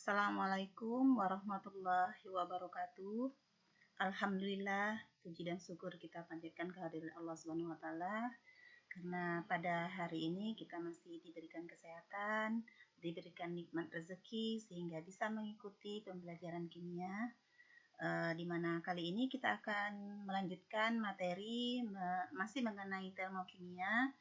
Assalamualaikum warahmatullahi wabarakatuh. Alhamdulillah, puji dan syukur kita panjatkan kehadiran Allah Subhanahu wa taala karena pada hari ini kita masih diberikan kesehatan, diberikan nikmat rezeki sehingga bisa mengikuti pembelajaran kimia. Di mana kali ini kita akan melanjutkan materi masih mengenai termokimia,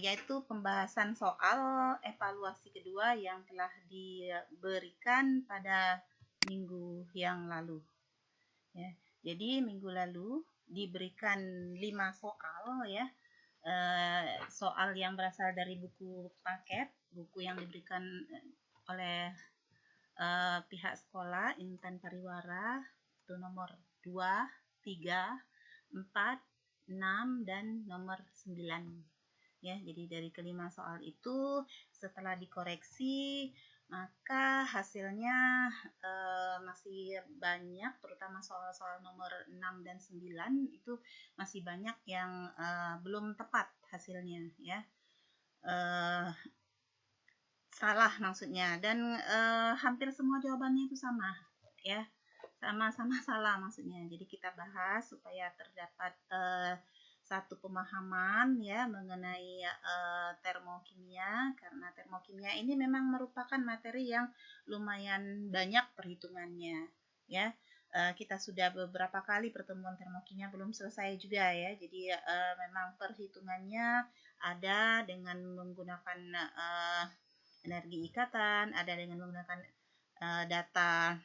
yaitu pembahasan soal evaluasi kedua yang telah diberikan pada minggu yang lalu. Ya, jadi minggu lalu diberikan 5 soal ya, soal yang berasal dari buku paket, buku yang diberikan oleh pihak sekolah Intan Pariwara, itu nomor 2, 3, 4, 6, dan nomor 9. Ya, jadi dari kelima soal itu setelah dikoreksi maka hasilnya masih banyak, terutama soal-soal nomor 6 dan 9 itu masih banyak yang belum tepat hasilnya ya. Salah maksudnya, dan hampir semua jawabannya itu sama ya, sama-sama salah maksudnya. Jadi kita bahas supaya terdapat satu pemahaman ya mengenai termokimia, karena termokimia ini memang merupakan materi yang lumayan banyak perhitungannya ya. Kita sudah beberapa kali pertemuan termokimia belum selesai juga ya, jadi memang perhitungannya ada dengan menggunakan energi ikatan, ada dengan menggunakan data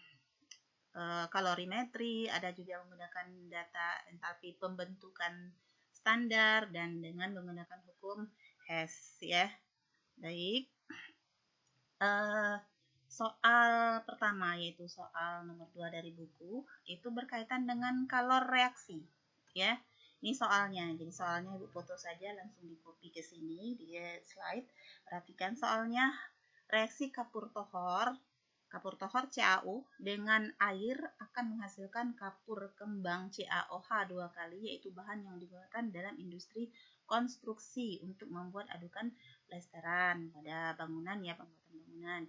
kalorimetri, ada juga menggunakan data entalpi pembentukan standar, dan dengan menggunakan hukum Hess ya. Baik, soal pertama yaitu soal nomor 2 dari buku itu berkaitan dengan kalor reaksi ya. Ini soalnya, jadi soalnya Ibu foto saja, langsung di copy ke sini di slide. Perhatikan soalnya, reaksi kapur tohor CaO dengan air akan menghasilkan kapur kembang CaOH 2 kali, yaitu bahan yang digunakan dalam industri konstruksi untuk membuat adukan plesteran pada bangunan ya, pembuatan bangunan.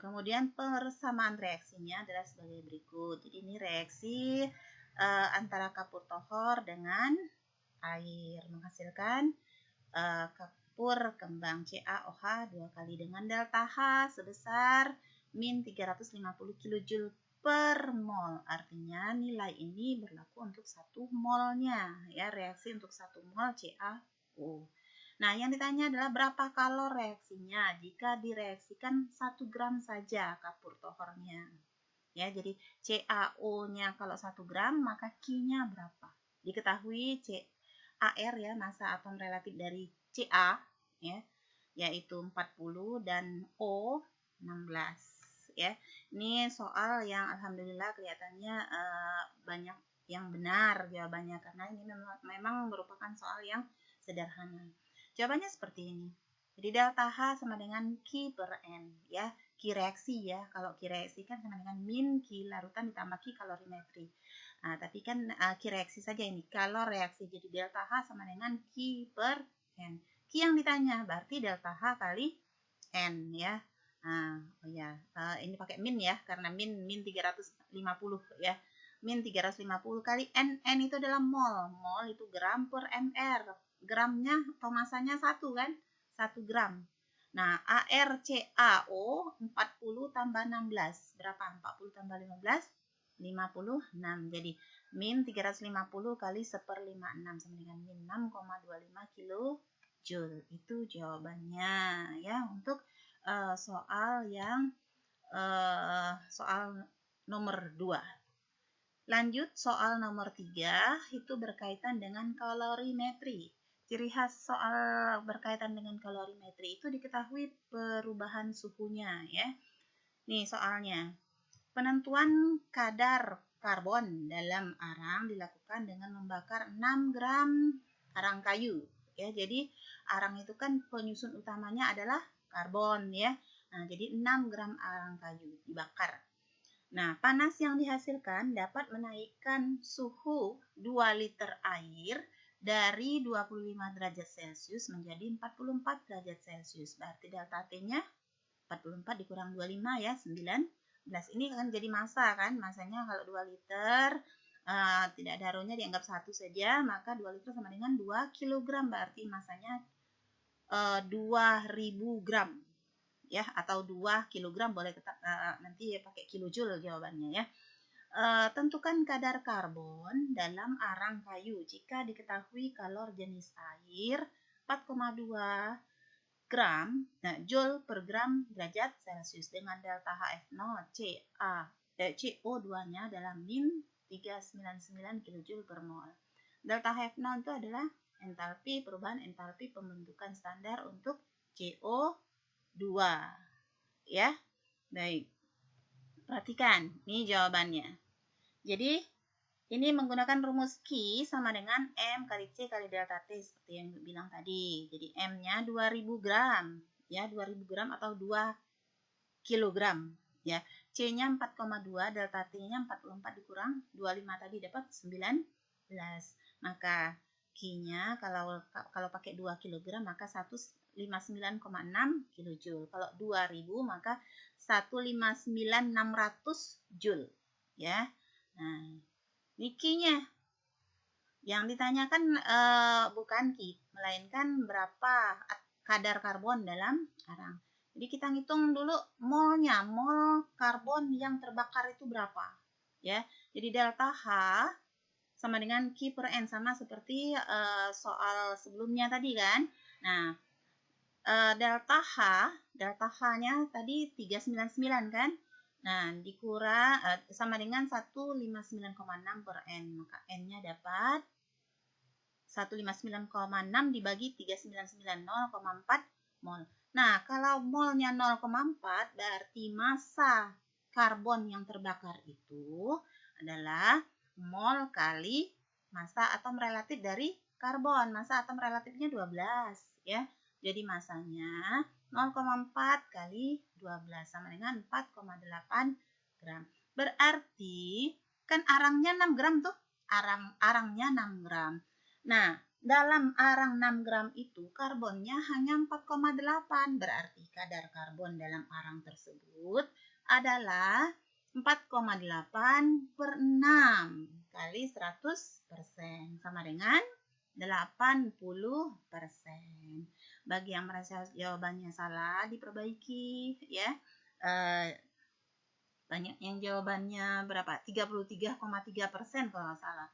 Kemudian persamaan reaksinya adalah sebagai berikut. Jadi ini reaksi antara kapur tohor dengan air menghasilkan kapur kembang CaOH 2 kali dengan delta H sebesar min 350 kJ per mol. Artinya nilai ini berlaku untuk 1 molnya ya, reaksi untuk 1 mol CaO. Nah, yang ditanya adalah berapa kalor reaksinya jika direaksikan 1 gram saja kapur tohornya. Ya, jadi CaO-nya kalau 1 gram, maka Q-nya berapa? Diketahui CaR ya, massa atom relatif dari Ca ya, yaitu 40 dan O 16 ya. Ini soal yang alhamdulillah kelihatannya banyak yang benar jawabannya, karena ini memang merupakan soal yang sederhana. Jawabannya seperti ini. Jadi delta H sama dengan Q per N ya. Q reaksi ya. Kalau Q reaksi kan sama dengan min Q larutan ditambah Q kalorimetri. Nah, tapi kan Q reaksi saja ini. Kalau reaksi jadi delta H sama dengan Q per N. Q yang ditanya berarti delta H kali N ya. Nah, oh ya, ini pakai min ya, karena min 350 ya. Min 350 kali N itu adalah mol. Mol itu gram per mr. Gramnya atau masanya 1 kan? 1 gram. Nah, ArCaO 40 tambah 16. Berapa? 40 tambah 15? 56. Jadi, min 350 kali 1/56 sama dengan min 6,25 kJ. Itu jawabannya ya untuk soal yang soal nomor 2. Lanjut soal nomor 3, itu berkaitan dengan kalorimetri. Ciri khas soal berkaitan dengan kalorimetri itu diketahui perubahan suhunya ya. Nih soalnya, penentuan kadar karbon dalam arang dilakukan dengan membakar 6 gram arang kayu ya. Jadi arang itu kan penyusun utamanya adalah karbon ya. Nah, jadi 6 gram arang kayu dibakar. Nah, panas yang dihasilkan dapat menaikkan suhu 2 liter air dari 25 derajat Celcius menjadi 44 derajat Celcius. Berarti delta T-nya 44 dikurang 25 ya, 19. Ini akan jadi massa kan, massanya kalau 2 liter, tidak ada arrownya dianggap 1 saja, maka 2 liter sama dengan 2 kg, berarti massanya 2000 gram ya, atau 2 kg boleh tetap, nanti pakai kilojoule jawabannya ya. Tentukan kadar karbon dalam arang kayu jika diketahui kalor jenis air 4,2 gram, joule per gram derajat Celcius dengan delta HF0 CO2-nya dalam min 399 kJ per mol. Delta HF0 itu adalah entalpi perubahan entalpi pembentukan standar untuk CO2. Ya. Baik. Perhatikan, ini jawabannya. Jadi ini menggunakan rumus Q sama dengan M kali C kali delta T seperti yang bilang tadi. Jadi M-nya 2000 gram, ya 2000 gram atau 2 kilogram, ya. C-nya 4,2, delta T-nya 44 dikurang 25 tadi dapat 19. Maka Q-nya kalau pakai 2 kilogram maka 159,6 kilojoule. Kalau 2000 maka 159.600 joule, ya. Nah, ini Q-nya. Yang ditanyakan bukan Q, melainkan berapa kadar karbon dalam arang. Jadi kita ngitung dulu molnya, mol karbon yang terbakar itu berapa. Ya, jadi delta H sama dengan Q per N, sama seperti soal sebelumnya tadi kan. Nah, delta H-nya tadi 399 kan. Nah, dikurang sama dengan 159,6 per N. Maka N-nya dapat 159,6 dibagi 399, 0,4 mol. Nah, kalau molnya 0,4 berarti massa karbon yang terbakar itu adalah mol kali massa atom relatif dari karbon. Massa atom relatifnya 12 ya. Jadi massanya 0,4 kali 12 sama dengan 4,8 gram. Berarti kan arangnya 6 gram tuh. Arangnya 6 gram. Nah, dalam arang 6 gram itu karbonnya hanya 4,8. Berarti kadar karbon dalam arang tersebut adalah 4,8 per 6 kali 100% sama dengan 80%. Bagi yang merasa jawabannya salah diperbaiki ya. Banyak yang jawabannya berapa? 33,3% kalau nggak salah.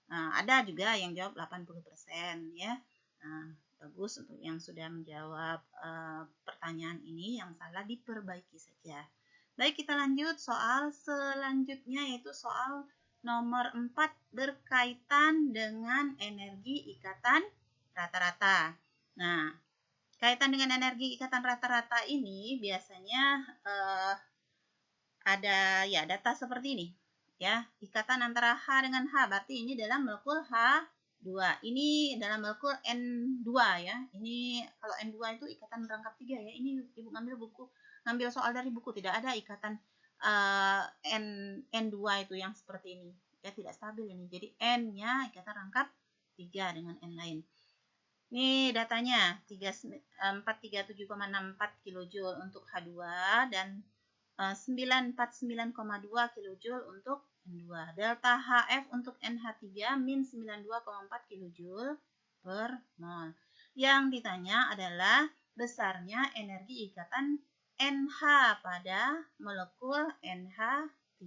Ada juga yang jawab 80% ya. Bagus untuk yang sudah menjawab pertanyaan ini, yang salah diperbaiki saja. Baik, kita lanjut soal selanjutnya, yaitu soal nomor 4 berkaitan dengan energi ikatan rata-rata. Nah, kaitan dengan energi ikatan rata-rata ini biasanya ada ya data seperti ini. Ya, ikatan antara H dengan H, berarti ini dalam molekul H2. Ini dalam molekul N2 ya. Ini kalau N2 itu ikatan merangkap 3 ya. Ini Ibu ngambil soal dari buku, tidak ada ikatan N2 itu yang seperti ini. Ya, tidak stabil ini. Jadi N-nya ikatan rangkap 3 dengan N lain. Ini datanya 437,64 kJ untuk H2 dan 949,2 kJ untuk N2. Delta HF untuk NH3 min 92,4 kJ per mol. Yang ditanya adalah besarnya energi ikatan NH pada molekul NH3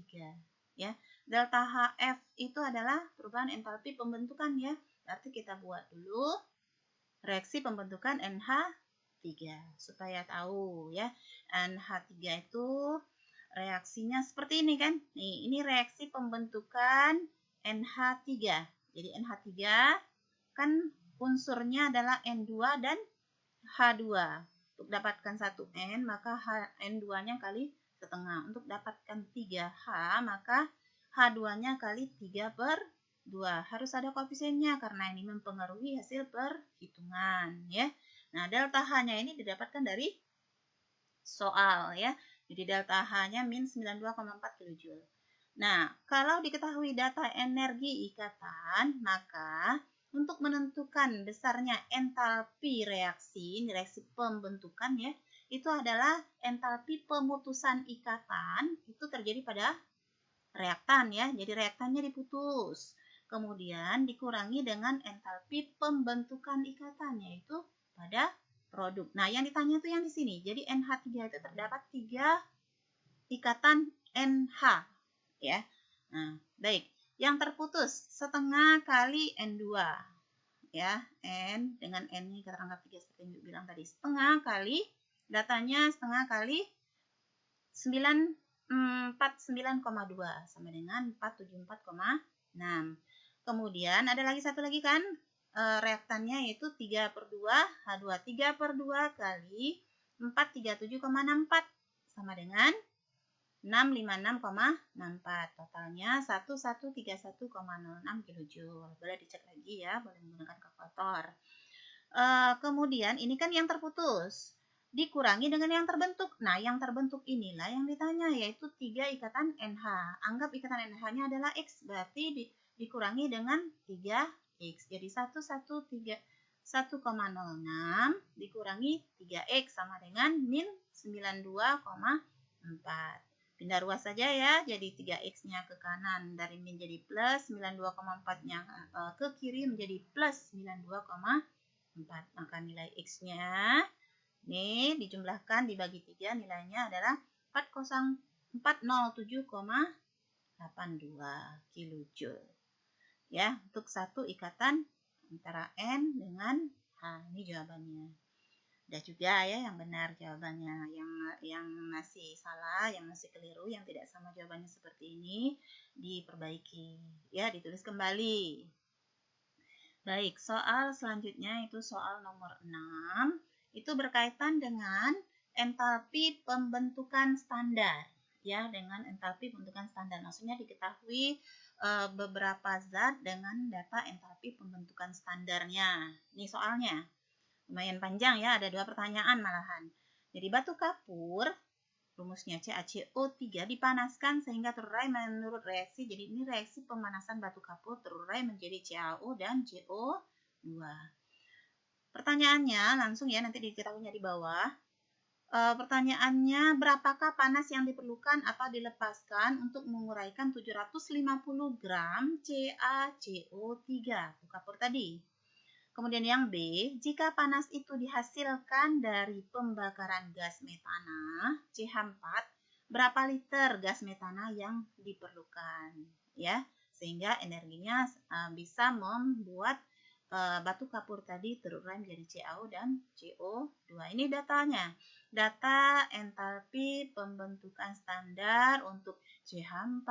ya. Delta HF itu adalah perubahan entalpi pembentukan ya. Berarti kita buat dulu reaksi pembentukan NH3 supaya tahu ya. NH3 itu reaksinya seperti ini kan. Nih, ini reaksi pembentukan NH3. Jadi NH3 kan unsurnya adalah N2 dan H2. Untuk dapatkan 1N maka N2-nya kali setengah. Untuk dapatkan 3H maka H2-nya kali 3 per 2. Harus ada koefisiennya karena ini mempengaruhi hasil perhitungan ya. Nah, delta H-nya ini didapatkan dari soal ya. Jadi delta H-nya min 92,4 kJ. Nah, kalau diketahui data energi ikatan, maka untuk menentukan besarnya entalpi reaksi, ini reaksi pembentukan ya, itu adalah entalpi pemutusan ikatan itu terjadi pada reaktan ya. Jadi reaktannya diputus. Kemudian dikurangi dengan entalpi pembentukan ikatan yaitu pada produk. Nah, yang ditanya itu yang di sini. Jadi NH3 itu terdapat 3 ikatan NH ya. Nah, baik. Yang terputus setengah kali N2 ya. N dengan N ini kita anggap 3 seperti yang bilang tadi. Setengah kali datanya setengah kali 49,2 sama dengan 474,6. Kemudian ada lagi satu lagi kan reaktannya yaitu 3/2 H2. 3/2 kali 437,64 sama dengan 656,64. Totalnya 1131,06 kJ. Boleh dicek lagi ya, boleh menggunakan kalkulator. Kemudian ini kan yang terputus dikurangi dengan yang terbentuk. Nah, yang terbentuk inilah yang ditanya, yaitu 3 ikatan NH. Anggap ikatan NH-nya adalah X, berarti dikurangi dengan 3X. Jadi 1,06 dikurangi 3X sama dengan min 92,4. Pindah ruas saja ya, jadi 3X-nya ke kanan dari min jadi plus, 92,4-nya ke kiri menjadi plus 92,4. Maka nilai X-nya ini dijumlahkan dibagi 3, nilainya adalah 407,82 kJ. Ya, untuk satu ikatan antara N dengan H. Ini jawabannya. Udah juga ya yang benar jawabannya. Yang masih salah, yang masih keliru, yang tidak sama jawabannya seperti ini diperbaiki. Ya, ditulis kembali. Baik, soal selanjutnya itu soal nomor 6. Itu berkaitan dengan entalpi pembentukan standar. Ya, dengan entalpi pembentukan standar. Maksudnya diketahui beberapa zat dengan data entalpi pembentukan standarnya. Ini soalnya. Lumayan panjang ya, ada 2 pertanyaan malahan. Jadi batu kapur, rumusnya CaCO3 dipanaskan sehingga terurai menurut reaksi. Jadi ini reaksi pemanasan batu kapur terurai menjadi CaO dan CO2. Pertanyaannya langsung ya, nanti diketahuinya di bawah. Pertanyaannya, berapakah panas yang diperlukan atau dilepaskan untuk menguraikan 750 gram CaCO3 batu kapur tadi? Kemudian yang B, jika panas itu dihasilkan dari pembakaran gas metana CH4, berapa liter gas metana yang diperlukan? Ya, sehingga energinya bisa membuat batu kapur tadi terurai menjadi CaO dan CO2. Ini datanya. Data entalpi pembentukan standar untuk CH4,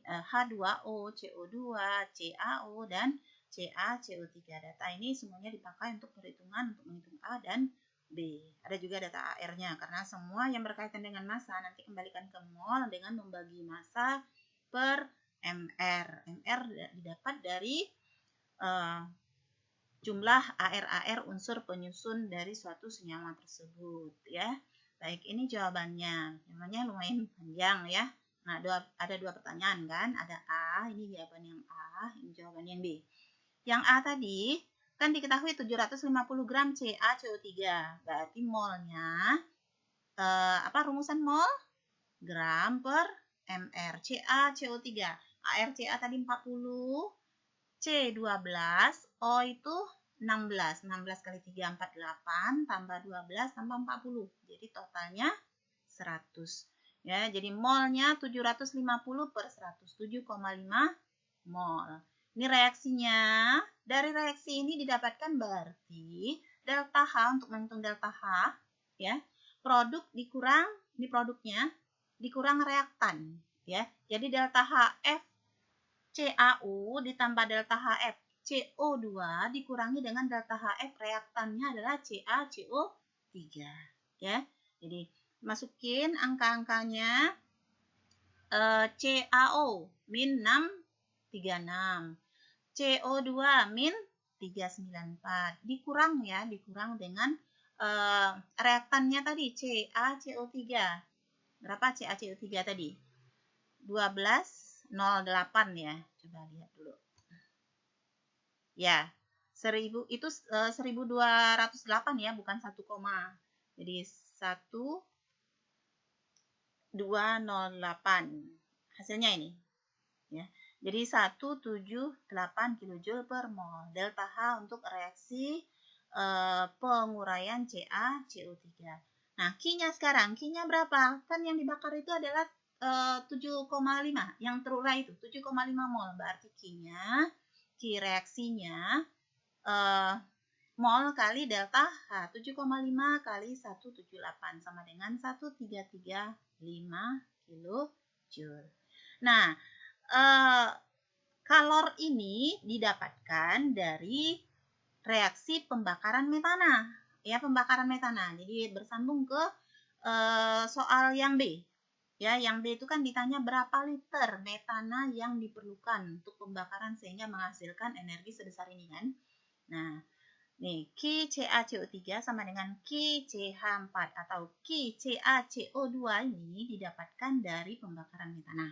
H2O, CO2, CaO, dan CaCO3. Data ini semuanya dipakai untuk perhitungan untuk menghitung A dan B. Ada juga data AR-nya karena semua yang berkaitan dengan massa nanti kembalikan ke mol dengan membagi massa per MR. MR didapat dari jumlah AR unsur penyusun dari suatu senyawa tersebut ya. Baik, ini jawabannya. Namanya lumayan panjang ya. Nah, ada 2 pertanyaan kan? Ada A, ini jawaban yang A, ini jawaban yang B. Yang A tadi kan diketahui 750 gram CaCO3. Berarti molnya rumusan mol? Gram per MR. CaCO3. ArCa tadi 40, C 12, O itu 16. 16 kali 3, 48, tambah 12, tambah 40. Jadi totalnya 100. Ya, jadi molnya 750 per 100. 7,5 mol. Ini reaksinya. Dari reaksi ini didapatkan berarti delta H, untuk menghitung delta H, ya, produk dikurang, ini produknya, dikurang reaktan. Ya, jadi delta HF CaO ditambah delta HF CO2 dikurangi dengan delta HF reaktannya adalah CaCO3 ya. Jadi masukin angka-angkanya CaO min 636, CO2 min 394, dikurang ya, dikurang dengan reaktannya tadi CaCO3. Berapa CaCO3 tadi? 12,08 ya. Coba lihat dulu. Ya, 1000 itu 1208 ya, bukan 1, Jadi 1208. Hasilnya ini. Ya. Jadi 178 kJ per mol. Delta H untuk reaksi penguraian CaCO3. Nah, Q-nya sekarang. Q-nya berapa? Kan yang dibakar itu adalah 7,5. Yang terurai itu 7,5 mol. Berarti Q-nya, Q reaksinya mol kali delta H. 7,5 kali 178 sama dengan 1335 kJ. Nah, kalor ini didapatkan dari reaksi pembakaran metana. Ya, pembakaran metana. Jadi bersambung ke soal yang B. Ya, yang B itu kan ditanya berapa liter metana yang diperlukan untuk pembakaran sehingga menghasilkan energi sebesar ini kan. Nah, nih, QCaCO3 sama dengan QCH4 atau QCaCO2 ini didapatkan dari pembakaran metana.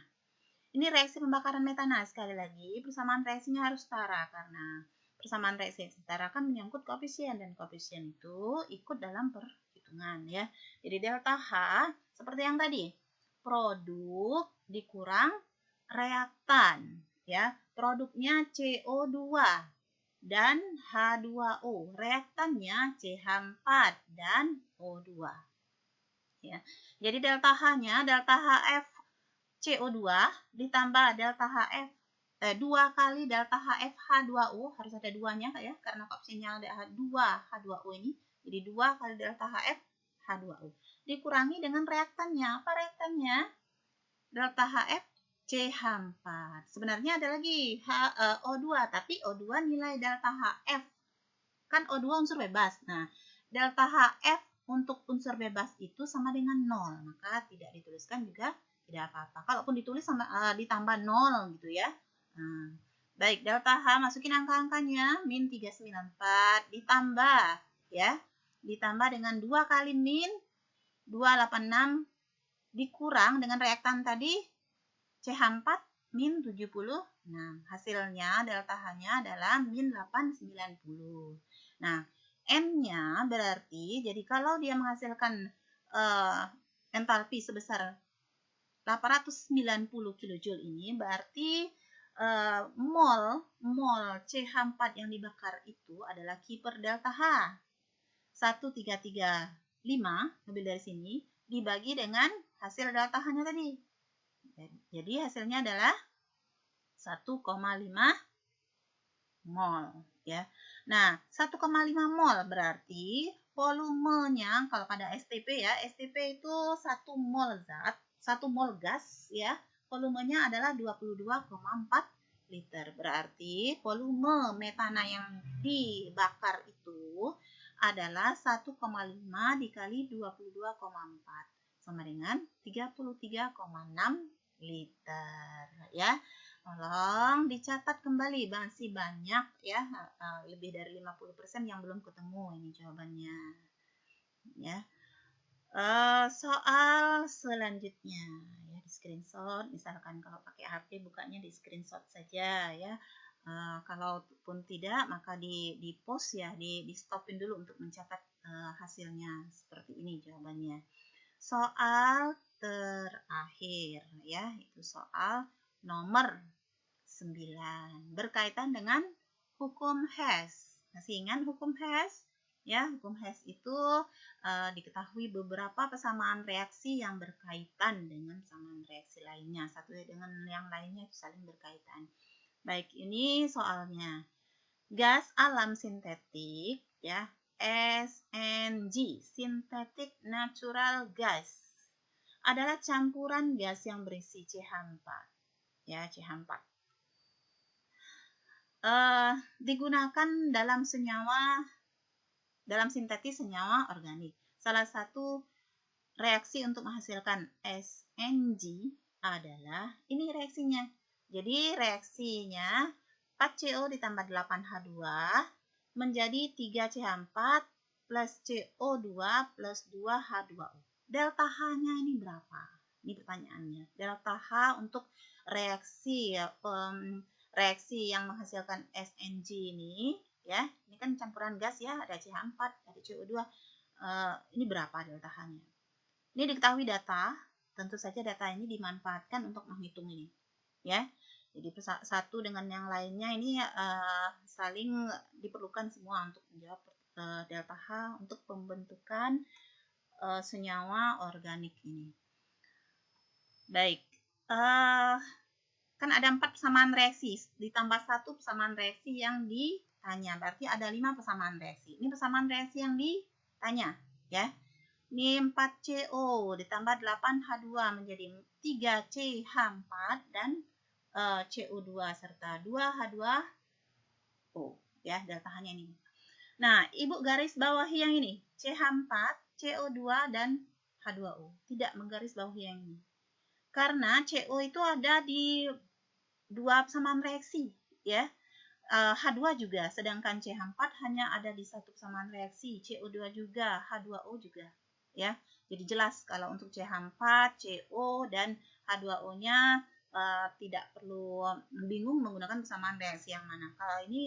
Ini reaksi pembakaran metana. Sekali lagi, persamaan reaksinya harus setara karena persamaan reaksi setara kan menyangkut koefisien dan koefisien itu ikut dalam perhitungan ya. Jadi delta H seperti yang tadi, produk dikurang reaktan ya. Produknya CO2 dan H2O. Reaktannya CH4 dan O2. Ya. Jadi delta H-nya, delta HF CO2 ditambah delta HF 2 kali delta HF H2O, harus ada 2-nya ya, karena koefisiennya ada 2 H2O ini. Jadi 2 kali delta HF H2O. Dikurangi dengan reaktannya. Apa reaktannya? Delta HF CH4. Sebenarnya ada lagi O2, tapi O2 nilai delta HF. Kan O2 unsur bebas. Nah, delta HF untuk unsur bebas itu sama dengan 0. Maka tidak dituliskan juga tidak apa-apa. Kalaupun ditulis sama ditambah 0 gitu ya. Nah, baik, delta H masukin angka-angkanya. Min 394 ditambah ya. Ditambah dengan 2 kali min 286 dikurang dengan reaktan tadi CH4 min 76. Hasilnya delta H-nya adalah min 890. Nah, M-nya berarti, jadi kalau dia menghasilkan entalpi sebesar 890 kJ ini, berarti mol CH4 yang dibakar itu adalah Q per delta H. 1335, ambil dari sini, dibagi dengan hasil delta H-nya tadi. Jadi hasilnya adalah 1,5 mol ya. Nah, 1,5 mol berarti volumenya kalau pada STP ya, STP itu 1 mol zat, 1 mol gas ya. Volumenya adalah 22,4 liter. Berarti volume metana yang dibakar itu adalah 1,5 dikali 22,4 sama dengan 33,6 liter ya. Tolong dicatat kembali, masih banyak ya, lebih dari 50% yang belum ketemu ini jawabannya ya. Soal selanjutnya ya, di screenshot, misalkan kalau pakai HP bukanya di screenshot saja ya. Kalaupun tidak maka di post ya, di stopin dulu untuk mencatat hasilnya. Seperti ini jawabannya. Soal terakhir ya, itu soal nomor 9 berkaitan dengan hukum Hess. Masih ingat hukum Hess? Ya, hukum Hess itu diketahui beberapa persamaan reaksi yang berkaitan dengan persamaan reaksi lainnya. Satu dengan yang lainnya itu saling berkaitan. Baik, ini soalnya. Gas alam sintetik ya, SNG, synthetic natural gas, adalah campuran gas yang berisi CH4 ya, CH4 digunakan dalam sintetis senyawa organik. Salah satu reaksi untuk menghasilkan SNG adalah ini reaksinya. Jadi reaksinya 4CO ditambah 8H2 menjadi 3CH4 plus CO2 plus 2H2O. Delta H-nya ini berapa? Ini pertanyaannya. Delta H untuk reaksi reaksi yang menghasilkan SNG ini ya. Ini kan campuran gas ya, ada CH4, ada CO2. ini berapa delta H-nya. Ini diketahui data, tentu saja data ini dimanfaatkan untuk menghitung ini, ya. Jadi satu dengan yang lainnya ini saling diperlukan semua untuk menjawab delta H untuk pembentukan senyawa organik ini. Baik, kan ada 4 persamaan reaksi, ditambah 1 persamaan reaksi yang ditanya, berarti ada 5 persamaan reaksi. Ini persamaan reaksi yang ditanya, ya. Ini 4CO ditambah 8H2 menjadi 3CH4 dan CO2 serta 2H2O, ya, delta H-nya ini. Nah, Ibu garis bawahi yang ini, CH4, CO2 dan H2O. Tidak menggaris bawahi yang ini. Karena CO itu ada di 2 persamaan reaksi, ya. H2 juga, sedangkan CH4 hanya ada di 1 persamaan reaksi, CO2 juga, H2O juga, ya. Jadi jelas kalau untuk CH4, CO dan H2O-nya tidak perlu bingung menggunakan persamaan reaksi yang mana. Kalau ini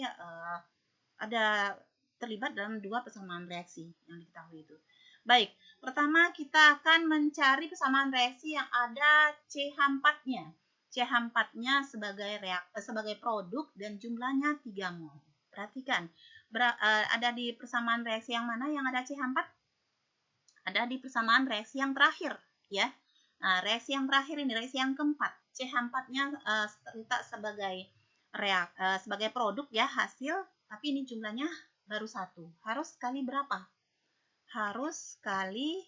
ada terlibat dalam 2 persamaan reaksi yang diketahui itu. Baik, pertama kita akan mencari persamaan reaksi yang ada CH4-nya. CH4-nya sebagai produk dan jumlahnya 3 mol. Perhatikan, ada di persamaan reaksi yang mana yang ada CH4? Ada di persamaan reaksi yang terakhir, ya. Nah, reaksi yang terakhir ini, reaksi yang keempat. CH4-nya terletak sebagai produk, ya, hasil, tapi ini jumlahnya baru 1. Harus kali berapa? Harus kali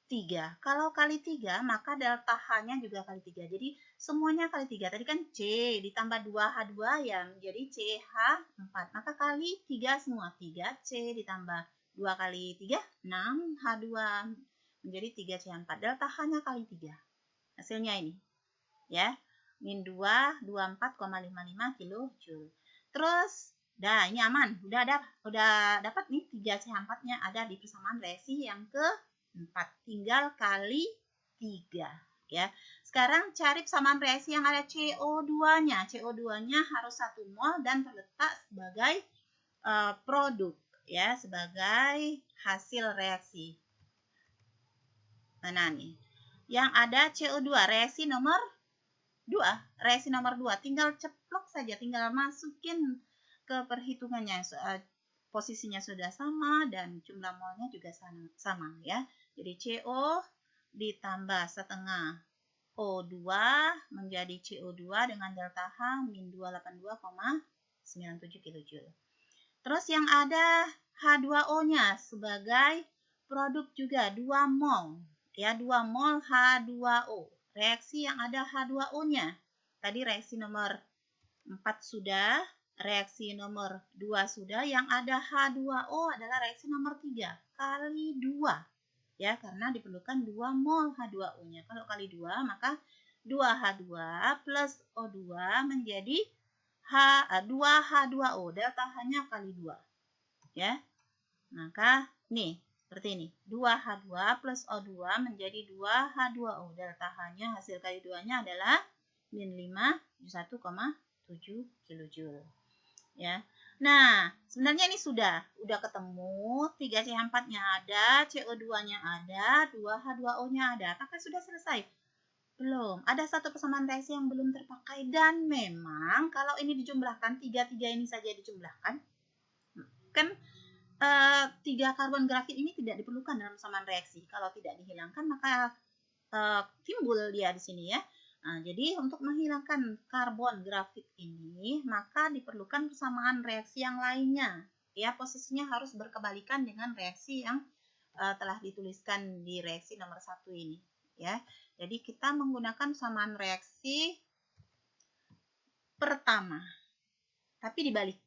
3. Kalau kali 3, maka delta H-nya juga kali 3. Jadi semuanya kali 3. Tadi kan C ditambah 2H2 ya menjadi CH4. Maka kali 3 semua. 3C ditambah 2 kali 3, 6H2 menjadi 3C4. Delta H-nya kali 3. Hasilnya ini, ya. Min 2, 24,55 kJ. Terus, ini aman. Udah dapat nih 3C4-nya ada di persamaan reaksi yang ke-4. Tinggal kali 3, ya. Sekarang cari persamaan reaksi yang ada CO2-nya. CO2-nya harus 1 mol dan terletak sebagai produk, ya, sebagai hasil reaksi. Mana nih? Yang ada CO2, reaksi nomor 2. Reaksi nomor 2. Tinggal ceplok saja, tinggal masukin ke perhitungannya. Posisinya sudah sama dan jumlah molnya juga sama, ya. Jadi CO ditambah setengah O2 menjadi CO2 dengan delta H min 282,97 kJ. Terus yang ada H2O-nya sebagai produk juga 2 mol, ya, 2 mol H2O. Reaksi yang ada H2O-nya. Tadi reaksi nomor 4 sudah, reaksi nomor 2 sudah, yang ada H2O adalah reaksi nomor 3 kali 2. Ya, karena diperlukan 2 mol H2O-nya. Kalau kali 2, maka 2H2 plus O2 menjadi 2H2O. Delta H-nya kali 2. Ya. Maka nih, seperti ini. 2H2 plus O2 menjadi 2H2O. Delta H-nya hasil kali 2-nya adalah min 5,1,7 kJ. Ya. Nah, sebenarnya ini sudah ketemu, 3C4-nya ada, CO2-nya ada, 2H2O-nya ada. Apakah sudah selesai? Belum. Ada satu persamaan reaksi yang belum terpakai dan memang kalau ini dijumlahkan, 3 ini saja dijumlahkan, kan 3 karbon grafit ini tidak diperlukan dalam persamaan reaksi. Kalau tidak dihilangkan maka timbul dia di sini, ya. Nah, jadi untuk menghilangkan karbon grafit ini maka diperlukan persamaan reaksi yang lainnya. Ya, posisinya harus berkebalikan dengan reaksi yang telah dituliskan di reaksi nomor 1 ini, ya. Jadi kita menggunakan persamaan reaksi pertama. Tapi dibalik,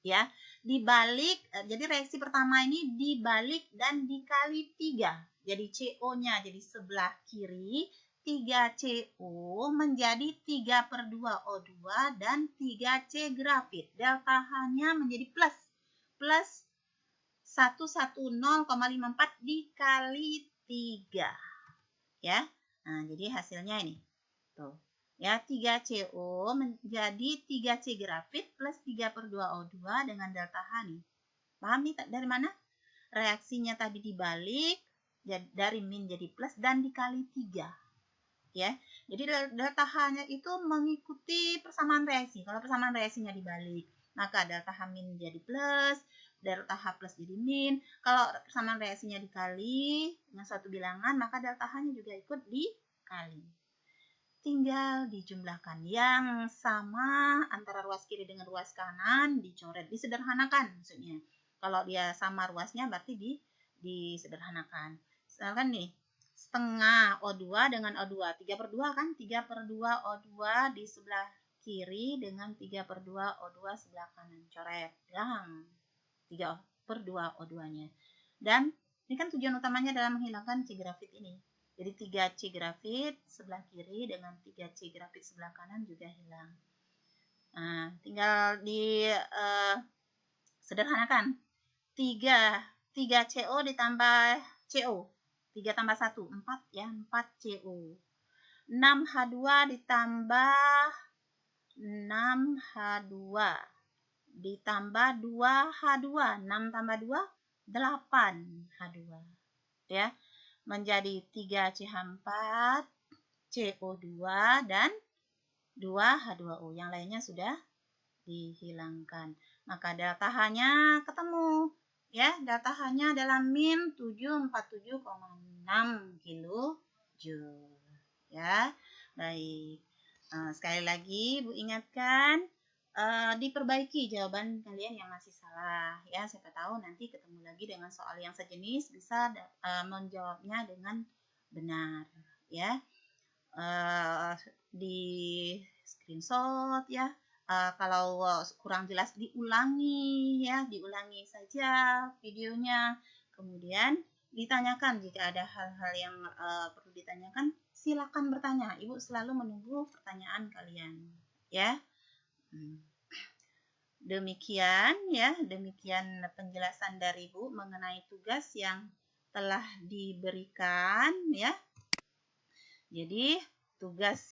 ya. Dibalik, jadi reaksi pertama ini dibalik dan dikali 3. Jadi CO-nya jadi sebelah kiri, 3CO menjadi 3/2O2 dan 3C grafit. Delta H-nya menjadi plus 110,54 dikali 3. Ya. Nah, jadi hasilnya ini. Tuh. Ya, 3CO menjadi 3C grafit plus 3/2O2 dengan delta H nih. Paham nih dari mana? reaksinya tadi dibalik, dari min jadi plus dan dikali 3. Ya, jadi delta H-nya itu mengikuti persamaan reaksi. Kalau persamaan reaksinya dibalik, maka delta H min jadi plus, delta H plus jadi min. Kalau persamaan reaksinya dikali dengan suatu bilangan, maka delta H-nya juga ikut dikali. Tinggal dijumlahkan. Yang sama antara ruas kiri dengan ruas kanan dicoret, disederhanakan maksudnya. Kalau dia sama ruasnya berarti disederhanakan. Misalkan nih, setengah O2 dengan O2. 3/2 kan? 3/2 O2 di sebelah kiri dengan 3/2 O2 sebelah kanan. Coret. Gang. 3/2 O2-nya. Dan ini kan tujuan utamanya adalah menghilangkan C grafit ini. Jadi 3C grafit sebelah kiri dengan 3C grafit sebelah kanan juga hilang. Nah, tinggal di sederhanakan. 3CO ditambah CO. 3 tambah 1, 4 ya, 4CO. 6H2 ditambah 6H2 ditambah 2H2. 6 tambah 2, 8H2. Ya, menjadi 3CH4, CO2 dan 2H2O. Yang lainnya sudah dihilangkan. Maka delta H-nya ketemu. Ya, delta H-nya adalah min 747,6 kJ. Ya, baik. Sekali lagi Bu ingatkan, diperbaiki jawaban kalian yang masih salah. Ya, siapa tahu nanti ketemu lagi dengan soal yang sejenis bisa menjawabnya dengan benar. Ya, di screenshot ya. Kalau kurang jelas diulangi ya, diulangi saja videonya. Kemudian ditanyakan jika ada hal-hal yang perlu ditanyakan, silakan bertanya. Ibu selalu menunggu pertanyaan kalian ya. Demikian ya, demikian penjelasan dari Ibu mengenai tugas yang telah diberikan ya. Jadi tugas